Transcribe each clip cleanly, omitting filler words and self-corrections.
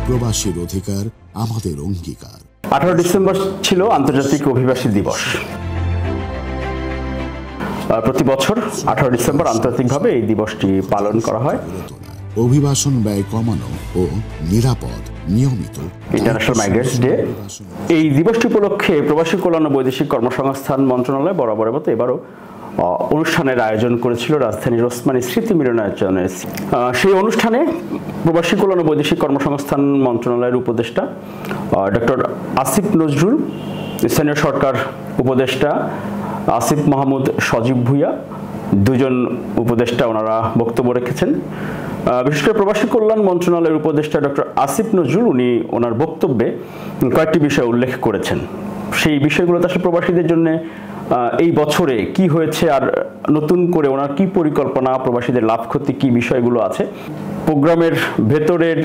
প্রবাসীর অধিকার আমাদের অঙ্গীকার। 18 ডিসেম্বর ছিল আন্তর্জাতিক অভিবাসী দিবস। প্রতি বছর 18 ডিসেম্বর আন্তর্জাতিকভাবে এই দিবসটি পালন করা হয়। অভিবাসন ব্যয় কমানো ও নিরাপদ নিয়মিত ইন্টারন্যাশনাল মাইগ্রেন্টস ডে। এই দিবসটি উপলক্ষে প্রবাসী কল্যাণ ও বৈদেশিক কর্মসংস্থান মন্ত্রণালয় বরাবরের মতো এবারও অনুষ্ঠানের আয়োজন করেছিল রাজধানীর ওসমানী স্মৃতি মিলনায়তনে। সেই অনুষ্ঠানে প্রবাসী কল্যাণ ও বৈদেশিক কর্মসংস্থান মন্ত্রণালয়ের উপদেষ্টা ডক্টর আসিফ নজরুল, স্থানীয় সরকার উপদেষ্টা আসিফ মাহমুদ সজীব ভুইয়া, দুজন উপদেষ্টা ওনারা বক্তব্য রেখেছেন। বিশেষ করে প্রবাসী কল্যাণ মন্ত্রণালয়ের উপদেষ্টা ডক্টর আসিফ নজরুল উনি ওনার বক্তব্যে কয়েকটি বিষয় উল্লেখ করেছেন। সেই বিষয়গুলোতে আসলে প্রবাসীদের জন্য এই বছরে কি হয়েছে আর নতুন করে ওনার কি পরিকল্পনা, প্রবাসীদের লাভ ক্ষতি কি বিষয়গুলো আছে, প্রোগ্রামের ভেতরের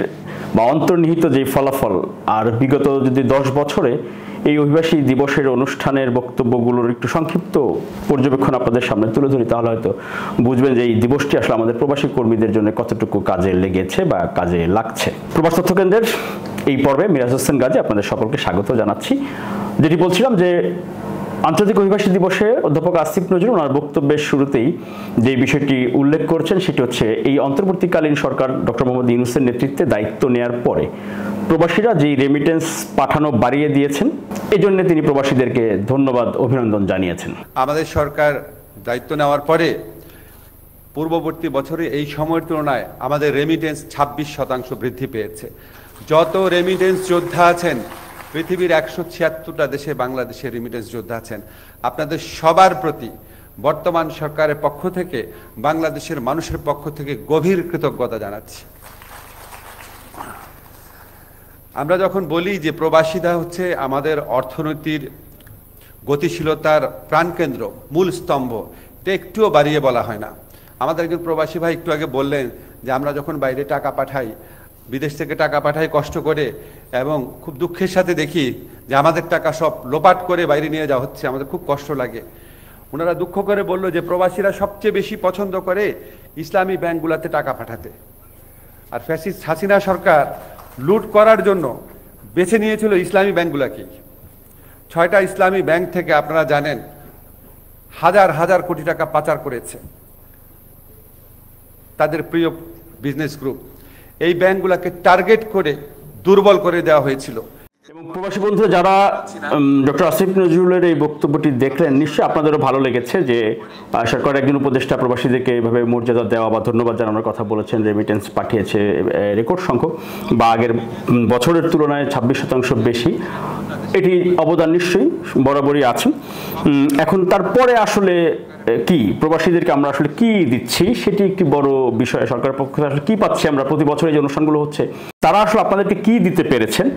বা অন্তর্নিহিত যে ফলাফল, আর বিগত যদি 10 বছরে এই অভিবাসী দিবসের অনুষ্ঠানের বক্তব্যগুলোর একটু সংক্ষিপ্ত পর্যবেক্ষণ আপনাদের সামনে তুলে ধরি, তাহলে হয়তো বুঝবেন যে এই দিবসটি আসলে আমাদের প্রবাসী কর্মীদের জন্য কতটুকু কাজে লেগেছে বা কাজে লাগছে। প্রবাস তথ্য কেন্দ্রের এই পর্বে মিরাজ হোসেন গাজী আপনাদের সকলকে স্বাগত জানাচ্ছি। যেটি বলছিলাম যে আন্তর্জাতিক অভিবাসী দিবসে অধ্যাপক আসিফ নজরুল ওনার বক্তব্যের শুরুতেই যে বিষয়টি উল্লেখ করেছেন সেটি হচ্ছে এই অন্তর্বর্তীকালীন সরকার ডক্টর মোহাম্মদ ইউনূসের নেতৃত্বে দায়িত্ব নেওয়ার পরে প্রবাসীরা যেই রেমিটেন্স পাঠানো বাড়িয়ে দিয়েছেন এজন্য তিনি প্রবাসীদেরকে ধন্যবাদ অভিনন্দন জানিয়েছেন। আমাদের সরকার দায়িত্ব নেওয়ার পরে পূর্ববর্তী বছরে এই সময়ের তুলনায় আমাদের রেমিটেন্স 26% বৃদ্ধি পেয়েছে। যত রেমিটেন্স যোদ্ধা আছেন পৃথিবীর 176টা দেশে বাংলাদেশের রেমিটেন্স যোদ্ধা আছেন, আপনাদের সবার প্রতি বর্তমান সরকারের পক্ষ থেকে, বাংলাদেশের মানুষের পক্ষ থেকে গভীর কৃতজ্ঞতা জানাচ্ছি। আমরা যখন বলি যে প্রবাসীরা হচ্ছে আমাদের অর্থনীতির গতিশীলতার প্রাণকেন্দ্র, মূল স্তম্ভ, এটা একটুও বাড়িয়ে বলা হয় না। আমাদের একজন প্রবাসী ভাই একটু আগে বললেন যে আমরা যখন বাইরে টাকা পাঠাই, বিদেশ থেকে টাকা পাঠাই কষ্ট করে, এবং খুব দুঃখের সাথে দেখি যে আমাদের টাকা সব লোপাট করে বাইরে নিয়ে যাওয়া হচ্ছে, আমাদের খুব কষ্ট লাগে। ওনারা দুঃখ করে বলল যে প্রবাসীরা সবচেয়ে বেশি পছন্দ করে ইসলামী ব্যাংকগুলোতে টাকা পাঠাতে, আর ফ্যাসিস্ট হাসিনা সরকার লুট করার জন্য বেছে নিয়েছিল ইসলামী ব্যাংকগুলোকেই। 6টা ইসলামী ব্যাংক থেকে আপনারা জানেন হাজার হাজার কোটি টাকা পাচার করেছে তাদের প্রিয় বিজনেস গ্রুপ। এই ব্যাংকগুলোকে টার্গেট করে দুর্বল করে দেওয়া হয়েছিল। এবং প্রবাসী বন্ধু যারা ডক্টর আসিফ নজরুলের এই বক্তব্যটি দেখলেন, নিশ্চয়ই আপনাদেরও ভালো লেগেছে যে সরকার একজন উপদেষ্টা প্রবাসীদেরকে এইভাবে মর্যাদা দেওয়া বা ধন্যবাদ জানানোর কথা বলেছেন। রেমিটেন্স পাঠিয়েছে রেকর্ড সংখ্যক বা আগের বছরের তুলনায় 26% বেশি, এটি অবদান নিশ্চয়ই বরাবরই আছেন। এখন তারপরে আসলে কি প্রবাসীদেরকে আমরা আসলে কি দিচ্ছি সেটি একটি বড় বিষয়। সরকারের পক্ষ থেকে আসলে কি পাচ্ছি আমরা, প্রতি বছর যে অনুষ্ঠানগুলো হচ্ছে তারা আসলে আপনাদেরকে কি দিতে পেরেছেন?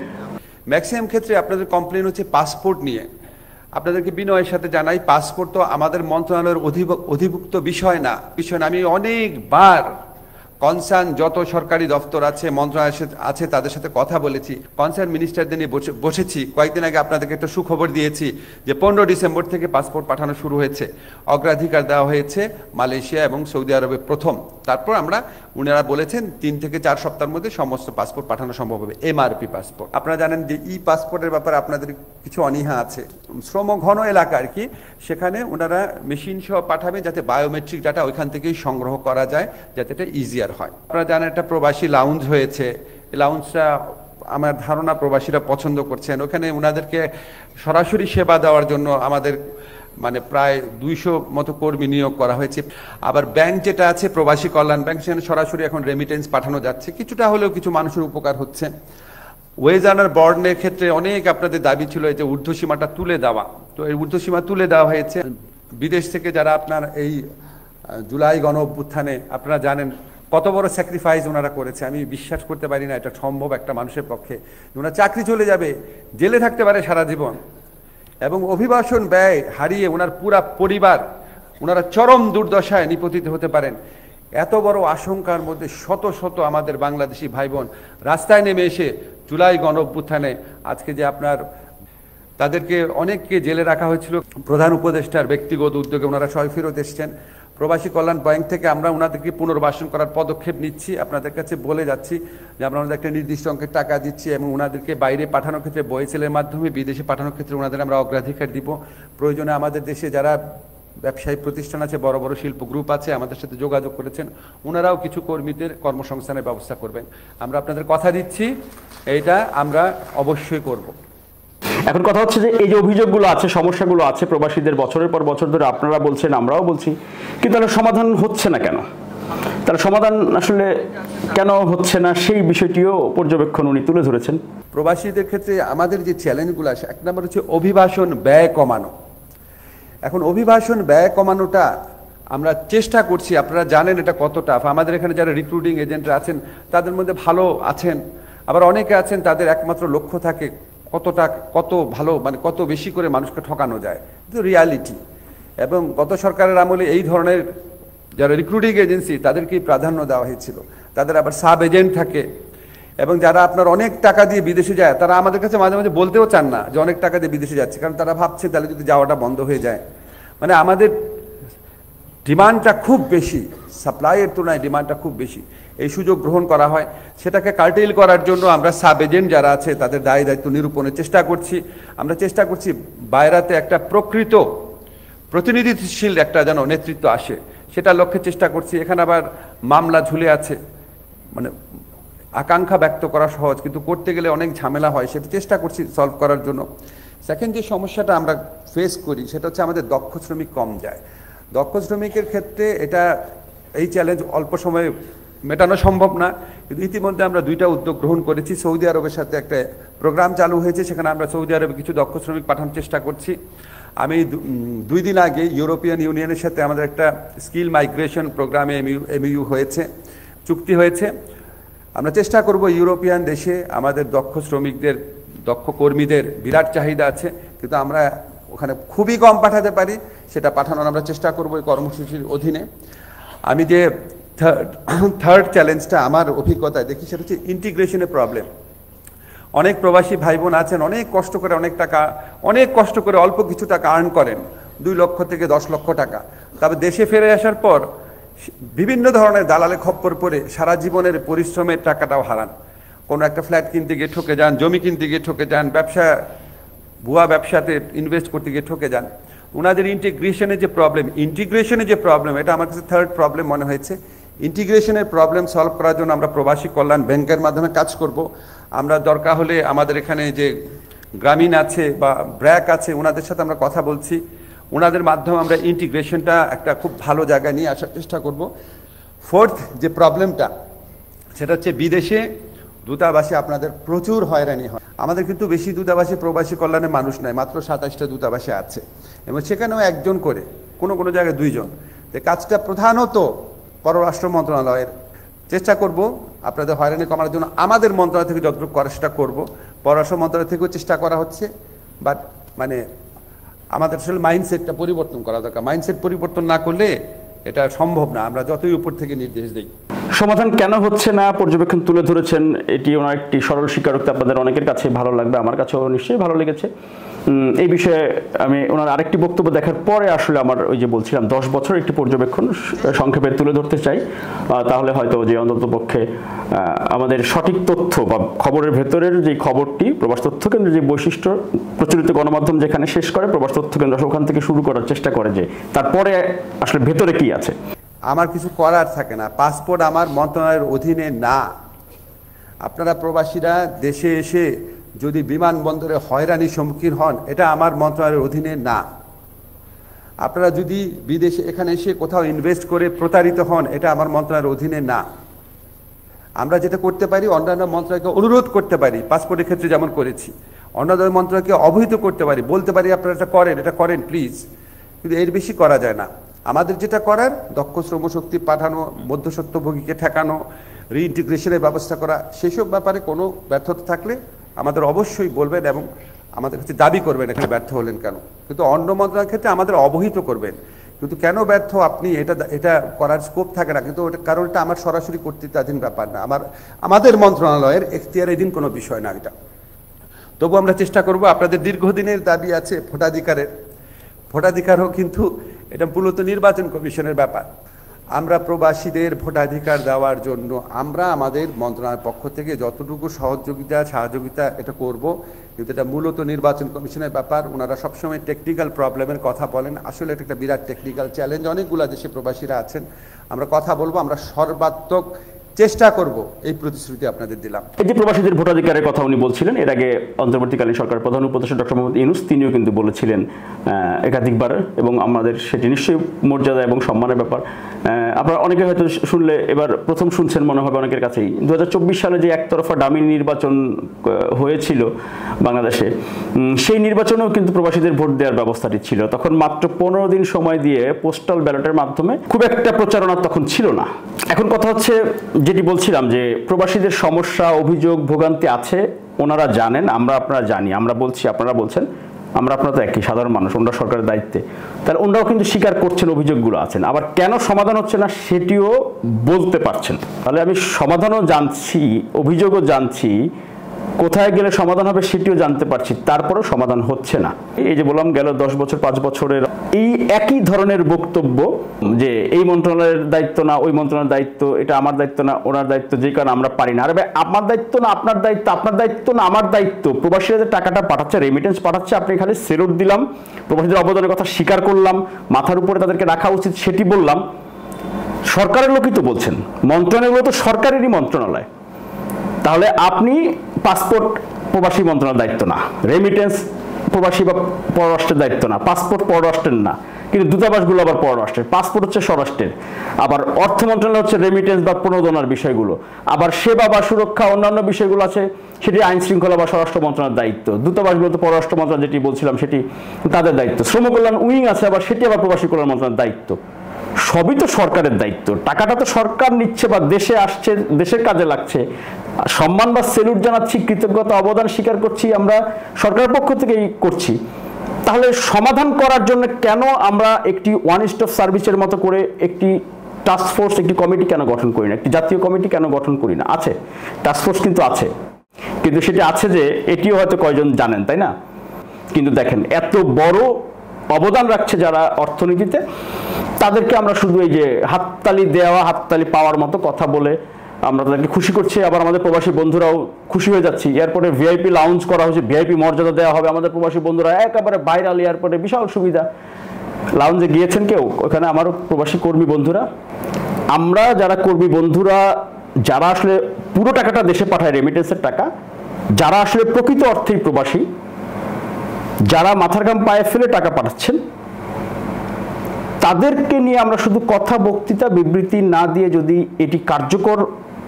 ম্যাক্সিমাম ক্ষেত্রে আপনাদের কমপ্লেন হচ্ছে পাসপোর্ট নিয়ে। আপনাদেরকে বিনয়ের সাথে জানাই, পাসপোর্ট তো আমাদের মন্ত্রণালয়ের অধিভুক্ত বিষয় না। আমি অনেকবার কনসার্ন যত সরকারি দপ্তর আছে, মন্ত্রণালয় আছে, তাদের সাথে কথা বলেছি, কনসার্ন মিনিস্টারদের নিয়ে বসেছি। কয়েকদিন আগে আপনাদেরকে একটা সুখবর দিয়েছি যে 15 ডিসেম্বর থেকে পাসপোর্ট পাঠানো শুরু হয়েছে। অগ্রাধিকার দেওয়া হয়েছে মালয়েশিয়া এবং সৌদি আরবে প্রথম। তারপর উনারা বলেছেন 3 থেকে 4 সপ্তাহের মধ্যে সমস্ত পাসপোর্ট পাঠানো সম্ভব হবে। MRP passport. আপনারা জানেন যে পাসপোর্টের ব্যাপারে আপনাদের কিছু অনীহা আছে। শ্রম ঘন এলাকা আর কি, সেখানে ওনারা মেশিন সহ পাঠাবে যাতে বায়োমেট্রিক ডাটা ওইখান থেকেই সংগ্রহ করা যায়, যাতে এটা ইজিয়ার হয়। আপনারা জানেন একটা প্রবাসী লাউঞ্জ হয়েছে। এই লাউঞ্জটা আমার ধারণা প্রবাসীরা পছন্দ করছেন। ওখানে ওনাদেরকে সরাসরি সেবা দেওয়ার জন্য আমাদের প্রায় 200 মতো কর্মী নিয়োগ করা হয়েছে। আবার ব্যাংক যেটা আছে প্রবাসী কল্যাণ ব্যাংক, সেখানে সরাসরি এখন রেমিটেন্স পাঠানো যাচ্ছে। কিছুটা হলেও কিছু মানুষের উপকার হচ্ছে। ওয়েজ আর্নার বর্ডের ক্ষেত্রে অনেক আপনাদের দাবি ছিল যে ঊর্ধ্বসীমাটা তুলে দেওয়া, তো এই ঊর্ধ্বসীমা তুলে দেওয়া হয়েছে। বিদেশ থেকে যারা আপনার এই জুলাই গণ অভ্যুত্থানে আপনারা জানেন কত বড় স্যাক্রিফাইস ওনারা করেছে। আমি বিশ্বাস করতে পারি না এটা সম্ভব একটা মানুষের পক্ষে। ওনার চাকরি চলে যাবে, জেলে থাকতে পারে সারা জীবন, এবং অভিবাসন ব্যয় হারিয়ে ওনার পুরা পরিবার ওনারা চরম দুর্দশায় নিপতিত হতে পারেন। এত বড় আশঙ্কার মধ্যে শত শত আমাদের বাংলাদেশি ভাই বোন রাস্তায় নেমে এসে জুলাই গণ অভ্যুত্থানে আজকে যে আপনার তাদেরকে অনেককে জেলে রাখা হয়েছিল, প্রধান উপদেষ্টার ব্যক্তিগত উদ্যোগে ওনারা সবাই ফেরত এসছেন। প্রবাসী কল্যাণ ব্যাংক থেকে আমরা ওনাদেরকে পুনর্বাসন করার পদক্ষেপ নিচ্ছি, আপনাদের কাছে বলে যাচ্ছি যে আমরা ওনাদের একটা নির্দিষ্ট অঙ্কের টাকা দিচ্ছি এবং ওনাদেরকে বাইরে পাঠানোর ক্ষেত্রে বয়েসেলের মাধ্যমে বিদেশে পাঠানোর ক্ষেত্রে ওনাদের আমরা অগ্রাধিকার দিব। প্রয়োজনে আমাদের দেশে যারা ব্যবসায়ী প্রতিষ্ঠান আছে, বড় বড় শিল্প গ্রুপ আছে, আমাদের সাথে যোগাযোগ করেছেন, ওনারাও কিছু কর্মীদের কর্মসংস্থানের ব্যবস্থা করবেন। আমরা আপনাদের কথা দিচ্ছি এইটা আমরা অবশ্যই করব। এখন কথা হচ্ছে যে এই যে অভিযোগগুলো আছে, সমস্যাগুলো আছে, প্রবাসীদের বছরের পর বছর ধরে আপনারা বলছেন, আমরাও বলছি, কিন্তু তার সমাধান হচ্ছে না কেন? তার সমাধান আসলে কেন হচ্ছে না সেই বিষয়টিও পর্যবেক্ষণ উনি তুলে ধরেছেন। প্রবাসীদের ক্ষেত্রে আমাদের যে চ্যালেঞ্জগুলো আছে, এক নম্বর হচ্ছে অভিবাসন ব্যয় কমানো। এখন অভিবাসন ব্যয় কমানোটা আমরা চেষ্টা করছি, আপনারা জানেন এটা কত টাফ। আমাদের এখানে যারা রিক্রুটিং এজেন্টরা আছেন তাদের মধ্যে ভালো আছেন, আবার অনেকে আছেন তাদের একমাত্র লক্ষ্য থাকে কত ভালো মানে কত বেশি করে মানুষকে ঠকানো যায়, কিন্তু রিয়ালিটি। এবং গত সরকারের আমলে এই ধরনের যারা রিক্রুটিং এজেন্সি তাদেরকেই প্রাধান্য দেওয়া হয়েছিল। তাদের আবার সাব এজেন্ট থাকে, এবং যারা আপনার অনেক টাকা দিয়ে বিদেশে যায় তারা আমাদের কাছে মাঝে মাঝে বলতেও চান না যে অনেক টাকা দিয়ে বিদেশে যাচ্ছে, কারণ তারা ভাবছে তাহলে যদি যাওয়াটা বন্ধ হয়ে যায়। মানে আমাদের ডিমান্ডটা খুব বেশি, সাপ্লাইয়ের তুলনায় ডিমান্ডটা খুব বেশি, এই সুযোগ গ্রহণ করা হয়। সেটাকে কার্টেল করার জন্য আমরা সাব এজেন্ট যারা আছে তাদের দায় দায়িত্ব নিরূপণের চেষ্টা করছি। আমরা চেষ্টা করছি বাইরাতে একটা প্রকৃত প্রতিনিধিশীল একটা যেন নেতৃত্ব আসে, সেটা লক্ষ্যে চেষ্টা করছি। এখানে আবার মামলা ঝুলে আছে, মানে আকাঙ্ক্ষা ব্যক্ত করা সহজ, কিন্তু করতে গেলে অনেক ঝামেলা হয়, সেটা চেষ্টা করছি সলভ করার জন্য। সেকেন্ড যে সমস্যাটা আমরা ফেস করি সেটা হচ্ছে আমাদের দক্ষ শ্রমিক কম যায়। দক্ষ শ্রমিকের ক্ষেত্রে এটা এই চ্যালেঞ্জ অল্প সময়ে মেটানো সম্ভব না, কিন্তু ইতিমধ্যে আমরা 2টা উদ্যোগ গ্রহণ করেছি। সৌদি আরবের সাথে একটা প্রোগ্রাম চালু হয়েছে, সেখানে আমরা সৌদি আরবে কিছু দক্ষ শ্রমিক পাঠানোর চেষ্টা করছি। আমি 2 দিন আগে ইউরোপিয়ান ইউনিয়নের সাথে আমাদের একটা স্কিল মাইগ্রেশন প্রোগ্রামে এমইউ হয়েছে, চুক্তি হয়েছে। আমরা চেষ্টা করব ইউরোপিয়ান দেশে আমাদের দক্ষ শ্রমিকদের, দক্ষ কর্মীদের বিরাট চাহিদা আছে, কিন্তু আমরা ওখানে খুবই কম পাঠাতে পারি, সেটা পাঠানোর আমরা চেষ্টা করব এই কর্মসূচির অধীনে। আমি যে থার্ড চ্যালেঞ্জটা আমার অভিজ্ঞতায় দেখি সেটা হচ্ছে ইন্টিগ্রেশনের প্রবলেম। অনেক প্রবাসী ভাই বোন আছেন, অনেক কষ্ট করে অল্প কিছু টাকা আর্ন করেন, 2 লক্ষ থেকে 10 লক্ষ টাকা। তবে দেশে ফিরে আসার পর বিভিন্ন ধরনের দালালে খপ্পর পড়ে সারা জীবনের পরিশ্রমের টাকাটাও হারান। কোনো একটা ফ্ল্যাট কিনতে গিয়ে ঠকে যান, জমি কিনতে গিয়ে ঠকে যান, ভুয়া ব্যবসাতে ইনভেস্ট করতে গিয়ে ঠকে যান। ওনাদের ইন্টিগ্রেশনের যে প্রবলেম এটা আমার কাছে থার্ড প্রবলেম মনে হয়েছে। ইন্টিগ্রেশনের প্রবলেম সলভ করার জন্য আমরা প্রবাসী কল্যাণ ব্যাংকের মাধ্যমে কাজ করব। আমরা দরকার হলে আমাদের এখানে যে গ্রামীণ আছে বা ব্র্যাক আছে ওনাদের সাথে আমরা কথা বলছি, ওনাদের মাধ্যমে আমরা ইন্টিগ্রেশনটা একটা খুব ভালো জায়গায় নিয়ে আসার চেষ্টা করব। ফোর্থ যে প্রবলেমটা সেটা হচ্ছে বিদেশে দূতাবাসে আপনাদের প্রচুর হয়রানি হয়। আমাদের কিন্তু বেশি দূতাবাসে প্রবাসী কল্যাণের মানুষ নাই, মাত্র 27টা দূতাবাসে আছে, এবং সেখানেও 1 জন করে, কোনো জায়গায় 2 জন। কাজটা প্রধানত পররাষ্ট্র মন্ত্রণালয়ের। চেষ্টা করব আপনাদের হয়রানি কমানোর জন্য আমাদের মন্ত্রণালয় থেকে যতটুকু করা সেটা করব। পররাষ্ট্র মন্ত্রণালয় থেকেও চেষ্টা করা হচ্ছে, বাট মানে আমাদের আসলে মাইন্ডসেটটা পরিবর্তন করা দরকার। মাইন্ডসেট পরিবর্তন না করলে এটা সম্ভব না, আমরা যতই উপর থেকে নির্দেশ দিই। সমাধান কেন হচ্ছে না পর্যবেক্ষণ তুলে ধরেছেন, এটি ওনার একটি সরল স্বীকারোক্তি। আপনাদের অনেকের কাছে ভালো লাগবে, আমার কাছেও নিশ্চয়ই ভালো লেগেছে। এই বিষয়ে আমি ওনার আরেকটি বক্তব্য দেখার পরে আসলে আমার ওই যে বলছিলাম 10 বছর একটি পর্যবেক্ষণ সংক্ষেপে তুলে ধরতে চাই, তাহলে হয়তো যে অন্ততপক্ষে আমাদের সঠিক তথ্য বা খবরের ভেতরের যে খবরটি প্রবাস তথ্য কেন্দ্রের যে বৈশিষ্ট্য, প্রচলিত গণমাধ্যম যেখানে শেষ করে প্রবাস তথ্য কেন্দ্র ওখান থেকে শুরু করার চেষ্টা করে যে তারপরে আসলে ভেতরে কি আছে। আমার কিছু করার থাকে না, পাসপোর্ট আমার মন্ত্রণালয়ের অধীনে না। আপনারা প্রবাসীরা দেশে এসে যদি বিমানবন্দরে হয়রানির সম্মুখীন হন, এটা আমার মন্ত্রণালয়ের অধীনে না। আপনারা যদি বিদেশে এখানে এসে কোথাও ইনভেস্ট করে প্রতারিত হন, এটা আমার মন্ত্রণালয়ের অধীনে না। আমরা যেটা করতে পারি, অন্যান্য মন্ত্রণালয়কে অনুরোধ করতে পারি, পাসপোর্টের ক্ষেত্রে যেমন করেছি, অন্যান্য মন্ত্রণালয়কে অবহিত করতে পারি, বলতে পারি আপনারা এটা করেন প্লিজ, কিন্তু এর বেশি করা যায় না। আমাদের যেটা করার, দক্ষ শ্রমশক্তি পাঠানো, মধ্যস্বত্বভোগীকে ঠেকানো, রিইন্টিগ্রেশনের ব্যবস্থা করা, সেসব ব্যাপারে কোনো ব্যর্থতা থাকলে আমাদের অবশ্যই বলবেন এবং আমাদের কাছে দাবি করবেন এখানে ব্যর্থ হলেন কেন। কিন্তু অন্য মন্ত্রণালয়ের ক্ষেত্রে আমাদের অবহিত করবেন, কিন্তু কেন ব্যর্থ আপনি এটা করার স্কোপ থাকে না, কিন্তু কারণ এটা আমার সরাসরি কর্তৃত্বাধীন ব্যাপার না, আমাদের মন্ত্রণালয়ের এখতিয়ারাধীন কোনো বিষয় না এটা। তবু আমরা চেষ্টা করব। আপনাদের দীর্ঘদিনের দাবি আছে ভোটাধিকারেরও, কিন্তু এটা মূলত নির্বাচন কমিশনের ব্যাপার। আমরা প্রবাসীদের ভোটাধিকার দেওয়ার জন্য আমরা আমাদের মন্ত্রণালয়ের পক্ষ থেকে যতটুকু সহযোগিতা এটা করব, কিন্তু এটা মূলত নির্বাচন কমিশনের ব্যাপার। ওনারা সবসময় টেকনিক্যাল প্রবলেমের কথা বলেন, আসলে এটা একটা বিরাট টেকনিক্যাল চ্যালেঞ্জ। অনেকগুলো দেশে প্রবাসীরা আছেন, আমরা কথা বলবো, আমরা সর্বাত্মক চেষ্টা করব, এই প্রতিশ্রুতি আপনাদের দিলাম। এই যে প্রবাসীদের ভোটাধিকারের কথা উনি বলছিলেন, এর আগে অন্তর্বর্তীকালীন সরকার প্রধান উপদেষ্টা ডক্টর মোহাম্মদ ইউনূস তিনিও কিন্তু বলেছিলেন একাধিকবার, এবং আমাদের সেটি নিশ্চয়ই মর্যাদা এবং সম্মানের ব্যাপার। আপনারা অনেকে হয়তো শুনলে এবার প্রথম শুনছেন মনে হবে অনেকের কাছেই, 2024 সালে যে একতরফা ডামি নির্বাচন হয়েছিল বাংলাদেশে, সেই নির্বাচনেও কিন্তু প্রবাসীদের ভোট দেওয়ার ব্যবস্থাটি ছিল। তখন মাত্র 15 দিন সময় দিয়ে পোস্টাল ব্যালটের মাধ্যমে, খুব একটা প্রচারণা তখন ছিল না। এখন কথা হচ্ছে যেটি বলছিলাম, যে প্রবাসীদের সমস্যা, অভিযোগ, ভোগান্তি আছে, ওনারা জানেন, আপনারা জানি, আমরা বলছি, আপনারা বলছেন, আপনারা তো একই সাধারণ মানুষ, ওনারা সরকারের দায়িত্বে, তাহলে ওনারাও কিন্তু স্বীকার করছেন অভিযোগগুলো আছেন। আবার কেন সমাধান হচ্ছে না সেটিও বলতে পারছেন। তাহলে আমি সমাধানও জানছি, অভিযোগও জানছি, কোথায় গেলে সমাধান হবে সেটিও জানতে পারছি, তারপরেও সমাধান হচ্ছে না। এই যে বললাম গেল 10 বছর 5 বছরের এই একই ধরনের বক্তব্য, যে এই মন্ত্রণালয়ের দায়িত্ব না, ওই মন্ত্রণালয়ের দায়িত্ব, এটা আমার দায়িত্ব না, ওনার দায়িত্ব, যে কারণে আমরা পারি না। আরে ভাই, আমার দায়িত্ব না আপনার দায়িত্ব, আপনার দায়িত্ব না আমার দায়িত্ব। প্রবাসীরা যে টাকাটা পাঠাচ্ছে, রেমিটেন্স পাঠাচ্ছে, আপনি খালি সেলুট দিলাম, প্রবাসীদের অবদানের কথা স্বীকার করলাম, মাথার উপরে তাদেরকে রাখা উচিত সেটি বললাম। সরকারের লোকই তো বলছেন, মন্ত্রণালয়গুলো তো সরকারেরই মন্ত্রণালয়। তাহলে আপনি পাসপোর্ট প্রবাসী মন্ত্রণালয়ের দায়িত্ব না, রেমিটেন্স প্রবাসী বা পররাষ্ট্রের দায়িত্ব না, পাসপোর্ট পররাষ্ট্রের না, কিন্তু দূতাবাসগুলো আবার পররাষ্ট্রের, পাসপোর্ট হচ্ছে স্বরাষ্ট্রের, আবার অর্থ মন্ত্রণালয় হচ্ছে রেমিটেন্স বা প্রণোদনার বিষয়গুলো, আবার সেবা বা সুরক্ষা অন্যান্য বিষয়গুলো আছে সেটি আইন শৃঙ্খলা বা স্বরাষ্ট্র মন্ত্রণালয়ের দায়িত্ব। দূতাবাসগুলো তো পররাষ্ট্র মন্ত্রণালয়, যেটি বলছিলাম সেটি তাদের দায়িত্ব। শ্রম কল্যাণ উইং আছে, আবার সেটি আবার প্রবাসী কল্যাণ মন্ত্রণালয়ের দায়িত্ব। সবই তো সরকারের দায়িত্ব, টাকাটা তো সরকার নিচ্ছে বা দেশে আসছে, দেশের কাজে লাগছে। সম্মান বা সেলুট জানাচ্ছি, কৃতজ্ঞতা অবদান স্বীকার করছি, আমরা সরকারের পক্ষ থেকেই করছি। তাহলে সমাধান করার জন্য কেন আমরা একটি ওয়ান স্টপ সার্ভিসের মতো করে একটি টাস্ক ফোর্স, একটি কমিটি কেন গঠন করি না, একটি জাতীয় কমিটি কেন গঠন করি না? আছে টাস্ক ফোর্স, কিন্তু আছে, কিন্তু সেটি আছে যে এটিও হয়তো কয়জন জানেন, তাই না? কিন্তু দেখেন, এত বড় অবদান রাখছে যারা অর্থনীতিতে, তাদেরকে আমরা শুধু এই যে হাততালি দেওয়া, হাততালি পাওয়ার মতো কথা বলে আমরা তাদেরকে খুশি করছি। আবার আমাদের প্রবাসী বন্ধুরাও খুশি হয়ে যাচ্ছি। এয়ারপোর্টে ভিআইপি লাউঞ্জ করা হয়েছে, ভিআইপি মর্যাদা দেওয়া হবে। আমাদের প্রবাসী বন্ধুরা একেবারে ভাইরাল, এয়ারপোর্টে বিশাল সুবিধা। লাউঞ্জে গিয়েছেন কেউ? ওখানে আমারও প্রবাসী কর্মী বন্ধুরা, আমরা যারা কর্মী বন্ধুরা, যারা আসলে পুরো টাকাটা দেশে পাঠায়, রেমিটেন্সের টাকা, যারা আসলে প্রকৃত অর্থেই প্রবাসী, যারা মাথার ঘাম পায়ে ফেলে টাকা পাঠাচ্ছেন, তাদেরকে নিয়ে আমরা শুধু কথা, বক্তৃতা, বিবৃতি না দিয়ে যদি এটি কার্যকর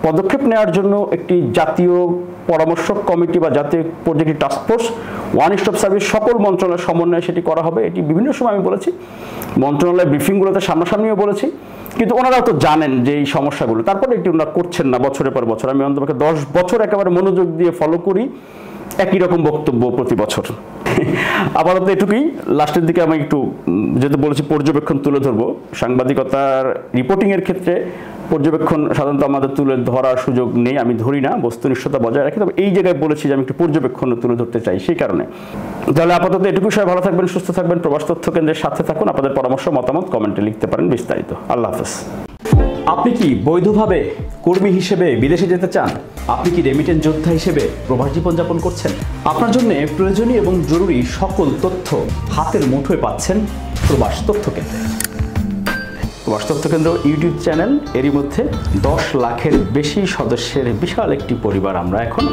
পদক্ষেপ নেওয়ার জন্য একটি জাতীয় পরামর্শক কমিটি বা জাতীয় পর্যায়ে task force, one stop service, সকল মন্ত্রণালয়ের সমন্বয়ে সেটি করা হবে। এটি বিভিন্ন সময় আমি বলেছি, মন্ত্রণালয়ের ব্রিফিংগুলোতে সামনাসামনিও বলেছি, কিন্তু ওনারাও তো জানেন যে এই সমস্যাগুলো, তারপরে এটি ওনারা করছেন না বছরের পর বছর। আমি অন্তপক্ষে 10 বছর একেবারে মনোযোগ দিয়ে ফলো করি, একই রকম বক্তব্য প্রতি বছর। আপাতত এটুকুই। লাস্টের দিকে আমি একটু, যেহেতু বলেছি পর্যবেক্ষণ তুলে ধরবো, সাংবাদিকতার রিপোর্টিংয়ের ক্ষেত্রে পর্যবেক্ষণ সাধারণত আমাদের তুলে ধরার সুযোগ নেই, আমি ধরি না, বস্তুনিষ্ঠতা বজায় রাখি। তবে এই জায়গায় বলেছি যে আমি একটু পর্যবেক্ষণ তুলে ধরতে চাই, সেই কারণে। তাহলে আপাতত এটুকু, সবাই ভালো থাকবেন, সুস্থ থাকবেন, প্রবাস তথ্য কেন্দ্রের সাথে থাকুন। আপনাদের পরামর্শ, মতামত কমেন্টে লিখতে পারেন বিস্তারিত। আল্লাহ হাফেজ। আপনি কি বৈধভাবে কর্মী হিসেবে বিদেশে যেতে চান? আপনি কি রেমিটেন্স যোদ্ধা হিসেবে প্রবাস জীবনযাপন করছেন? আপনার জন্য প্রয়োজনীয় এবং জরুরি সকল তথ্য হাতের মুঠোয় পাচ্ছেন প্রবাস তথ্য কেন্দ্রে। প্রবাস তথ্য কেন্দ্র ইউটিউব চ্যানেল, এরই মধ্যে 10 লাখের বেশি সদস্যের বিশাল একটি পরিবার আমরা এখন।